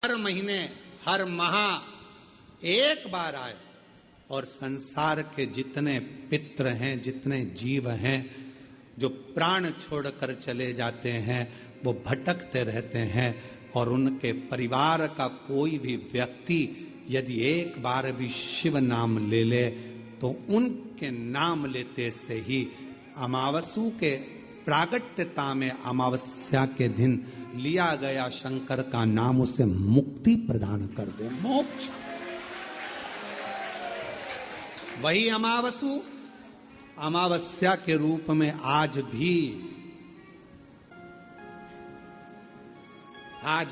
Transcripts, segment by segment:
हर महीने हर माह एक बार आए और संसार के जितने पितृ हैं, जितने जीव हैं जो प्राण छोड़कर चले जाते हैं, वो भटकते रहते हैं और उनके परिवार का कोई भी व्यक्ति यदि एक बार भी शिव नाम ले ले तो उनके नाम लेते से ही अमावस्या के प्रागट्यता में अमावस्या के दिन लिया गया शंकर का नाम उसे मुक्ति प्रदान कर दे, मोक्ष। वही अमावस्या के रूप में आज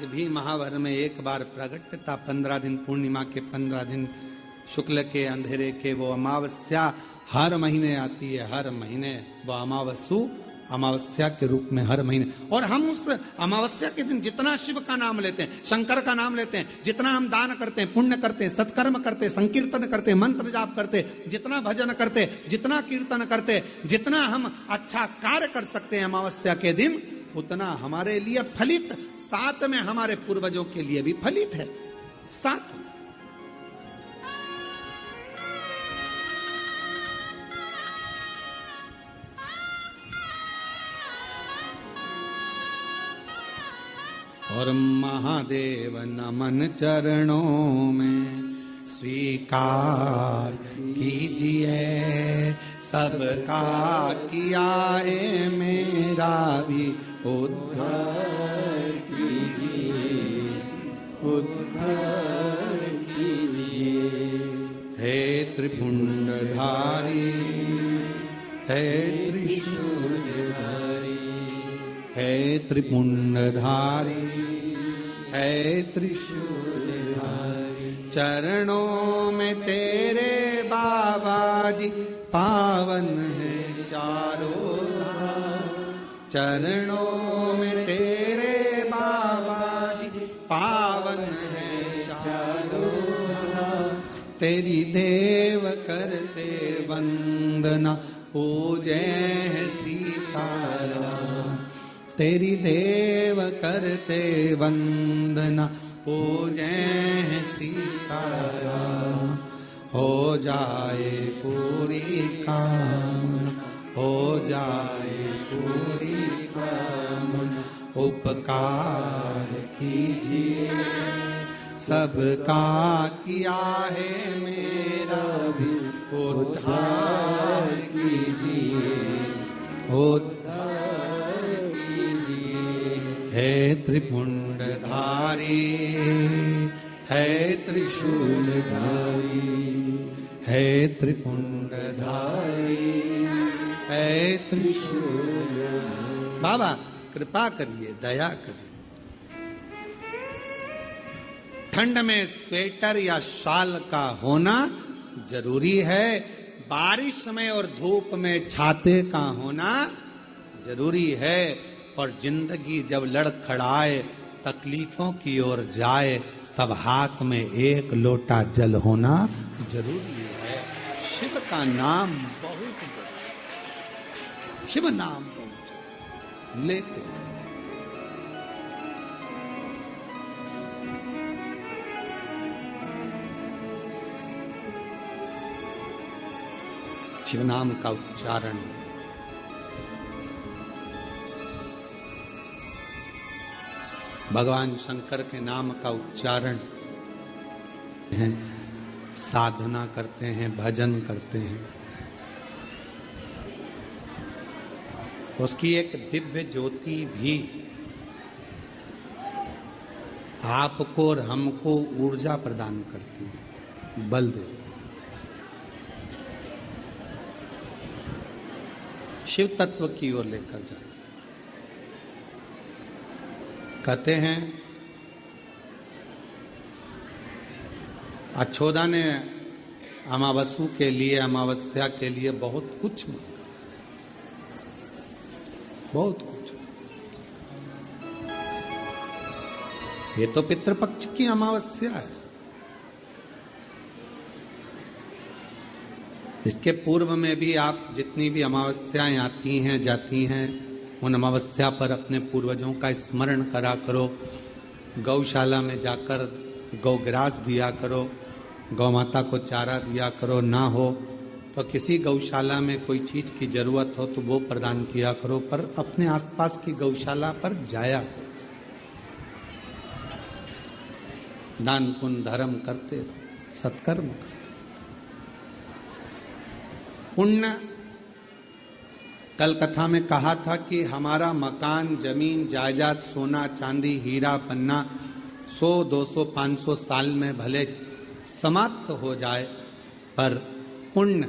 भी महावर में एक बार प्रगटता, 15 दिन पूर्णिमा के 15 दिन शुक्ल के अंधेरे के वो अमावस्या हर महीने आती है, हर महीने वो अमावस्या के रूप में हर महीने। और हम उस अमावस्या के दिन जितना शिव का नाम लेते हैं, शंकर का नाम लेते हैं, जितना हम दान करते हैं, पुण्य करते हैं, सत्कर्म करते हैं, संकीर्तन करते हैं, मंत्र जाप करते हैं, जितना भजन करते हैं, जितना कीर्तन करते हैं, जितना हम अच्छा कार्य कर सकते हैं अमावस्या के दिन, उतना हमारे लिए फलित, साथ में हमारे पूर्वजों के लिए भी फलित है। साथ में और महादेव नमन चरणों में स्वीकार कीजिए, सबका किया है मेरा भी उद्धार कीजिए, उद्धार कीजिए। हे त्रिपुंडधारी, हे त्रिशूलधारी, हे त्रिपुंडधारी, है त्रिशूलधारी, चरणों में तेरे बाबा जी पावन है चारों धाम, चरणों में तेरे बाबा जी पावन है चारों धाम, तेरी देव करते वंदना पूजे सीताराम, तेरी देव करते वंदना पूजे सीताराम, हो जाए पूरी कामना, हो जाए पूरी कामना, उपकार कीजिए, सबका किया है मेरा भी उद्धार कीजिए, उद्धार कीजिए। है त्रिपुंडधारी, है त्रिशूलधारी, है त्रिपुंडधारी, है त्रिशूलधारी। बाबा कृपा करिए, दया करिए। ठंड में स्वेटर या शाल का होना जरूरी है, बारिश में और धूप में छाते का होना जरूरी है, और जिंदगी जब लड़खड़ाए तकलीफों की ओर जाए तब हाथ में एक लोटा जल होना जरूरी है। शिव का नाम बहुत बड़ा, शिव नाम बहुत लेते हैं। शिव नाम का उच्चारण, भगवान शंकर के नाम का उच्चारण है, साधना करते हैं, भजन करते हैं, उसकी एक दिव्य ज्योति भी आपको और हमको ऊर्जा प्रदान करती है, बल देती है। शिव तत्व की ओर लेकर जाते। कहते हैं अछोदा ने अमावस्या के लिए बहुत कुछ मांगा, बहुत कुछ। ये तो पितृपक्ष की अमावस्या है, इसके पूर्व में भी आप जितनी भी अमावस्याएं आती हैं जाती हैं, उन अमावस्या पर अपने पूर्वजों का स्मरण करा करो, गौशाला में जाकर गौग्रास दिया करो, गौ माता को चारा दिया करो, ना हो तो किसी गौशाला में कोई चीज की जरूरत हो तो वो प्रदान किया करो, पर अपने आसपास की गौशाला पर जाया करो। दान पुण्य धर्म करते, सत्कर्म करते। पुण्य, कल कथा में कहा था कि हमारा मकान, जमीन, जायदाद, सोना, चांदी, हीरा, पन्ना 100, 200, 500 साल में भले समाप्त हो जाए, पर पुण्य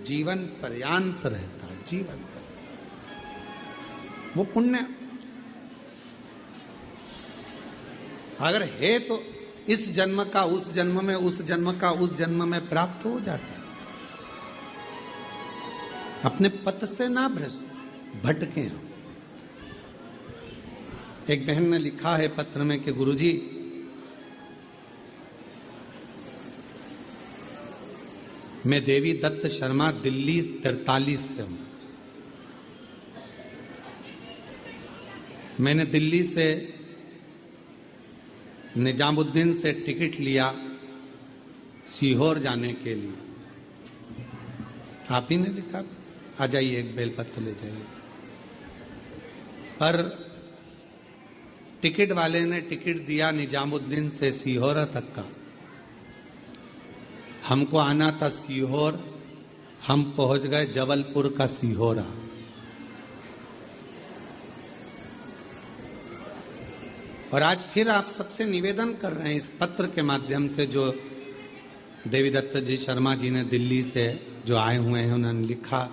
जीवन पर्यंत रहता है। जीवन वो पुण्य अगर है तो इस जन्म का उस जन्म में, उस जन्म का उस जन्म में प्राप्त हो जाता है। अपने पथ से ना भटके हम। एक बहन ने लिखा है पत्र में कि गुरुजी, मैं देवी दत्त शर्मा, दिल्ली 43 से हूं। मैंने दिल्ली से निजामुद्दीन से टिकट लिया सीहोर जाने के लिए। आप ही ने लिखा, आ जाइए, एक बेलपत्र ले जाइए। पर टिकट वाले ने टिकट दिया निजामुद्दीन से सीहोर तक का। हमको आना था सीहोर, हम पहुंच गए जबलपुर का सीहोरा। और आज फिर आप सबसे निवेदन कर रहे हैं इस पत्र के माध्यम से, जो देवी दत्त जी शर्मा जी ने दिल्ली से जो आए हुए हैं, उन्होंने लिखा,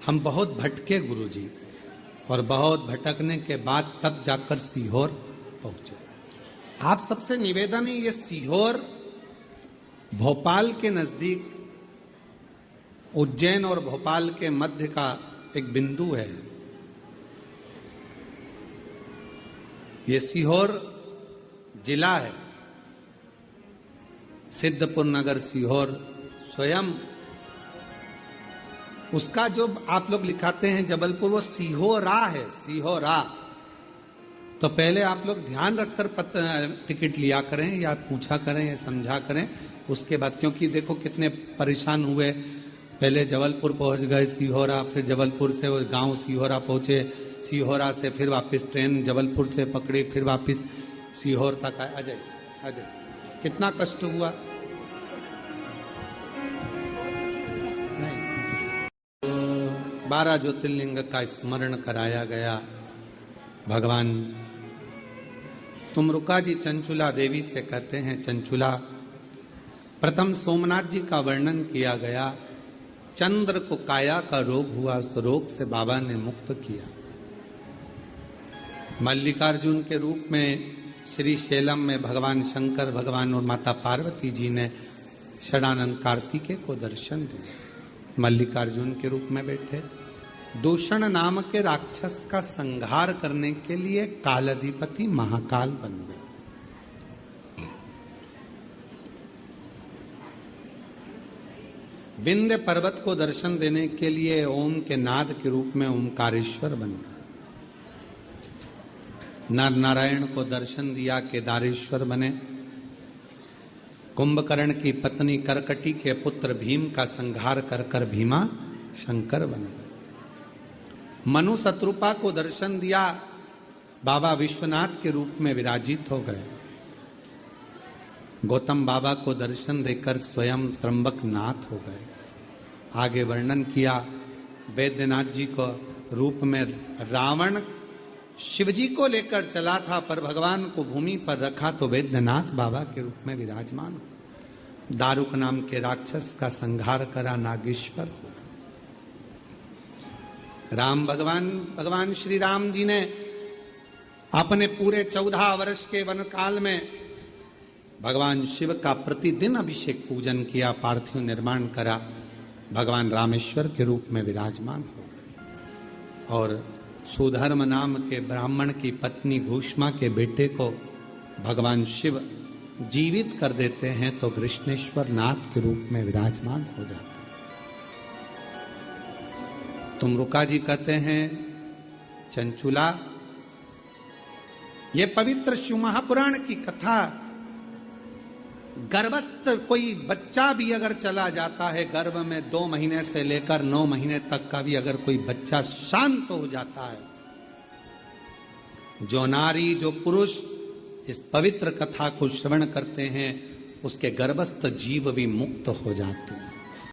हम बहुत भटके गुरुजी, और बहुत भटकने के बाद तब जाकर सीहोर पहुंचे। आप सबसे निवेदन है, ये सीहोर भोपाल के नजदीक, उज्जैन और भोपाल के मध्य का एक बिंदु है। ये सीहोर जिला है। सिद्धपुर नगर सीहोर स्वयं, उसका जो आप लोग लिखाते हैं जबलपुर, वो सीहोरा है, सीहोरा। तो पहले आप लोग ध्यान रखकर टिकट लिया करें, या पूछा करें, या समझा करें उसके बाद, क्योंकि देखो कितने परेशान हुए। पहले जबलपुर पहुंच गए, सीहोरा, फिर जबलपुर से वो गांव सीहोरा पहुंचे, सीहोरा से फिर वापस ट्रेन जबलपुर से पकड़ी, फिर वापस सीहोर तक आए। अजय, अजय, कितना कष्ट हुआ। 12 ज्योतिर्लिंग का स्मरण कराया गया। भगवान तुमरुका जी चंचुला देवी से कहते हैं, चंचुला, प्रथम सोमनाथ जी का वर्णन किया गया। चंद्र को काया का रोग हुआ, उस रोग से बाबा ने मुक्त किया। मल्लिकार्जुन के रूप में श्री शैलम में भगवान शंकर, भगवान और माता पार्वती जी ने षडानंद कार्तिकेय को दर्शन दिया। मल्लिकार्जुन के रूप में बैठे दूषण नाम के राक्षस का संहार करने के लिए कालाधिपति महाकाल बन गए। विंध्य पर्वत को दर्शन देने के लिए ओम के नाद के रूप में ओमकारेश्वर बन गए। नर नारायण को दर्शन दिया, केदारेश्वर बने। कुंभकर्ण की पत्नी करकटी के पुत्र भीम का संहार कर कर भीमा शंकर बन गए। मनु शत्रुपा को दर्शन दिया, बाबा विश्वनाथ के रूप में विराजित हो गए। गौतम बाबा को दर्शन देकर स्वयं त्र्यंबक नाथ हो गए। आगे वर्णन किया, वैद्यनाथ जी को रूप में रावण शिवजी को लेकर चला था, पर भगवान को भूमि पर रखा तो वैद्यनाथ बाबा के रूप में विराजमान हो। दारुक नाम के राक्षस का संहार करा, नागेश्वर हो। राम भगवान श्री राम जी ने अपने पूरे 14 वर्ष के वन काल में भगवान शिव का प्रतिदिन अभिषेक पूजन किया, पार्थिव निर्माण करा, भगवान रामेश्वर के रूप में विराजमान हो गए। और सुधर्म नाम के ब्राह्मण की पत्नी घूष्मा के बेटे को भगवान शिव जीवित कर देते हैं तो कृष्णेश्वर नाथ के रूप में विराजमान हो जाते हैं। तुमरुका जी कहते हैं, चंचुला, ये पवित्र शिव महापुराण की कथा, गर्भस्थ कोई बच्चा भी अगर चला जाता है, गर्भ में 2 महीने से लेकर 9 महीने तक का भी अगर कोई बच्चा शांत हो जाता है, जो नारी जो पुरुष इस पवित्र कथा को श्रवण करते हैं, उसके गर्भस्थ जीव भी मुक्त हो जाते हैं।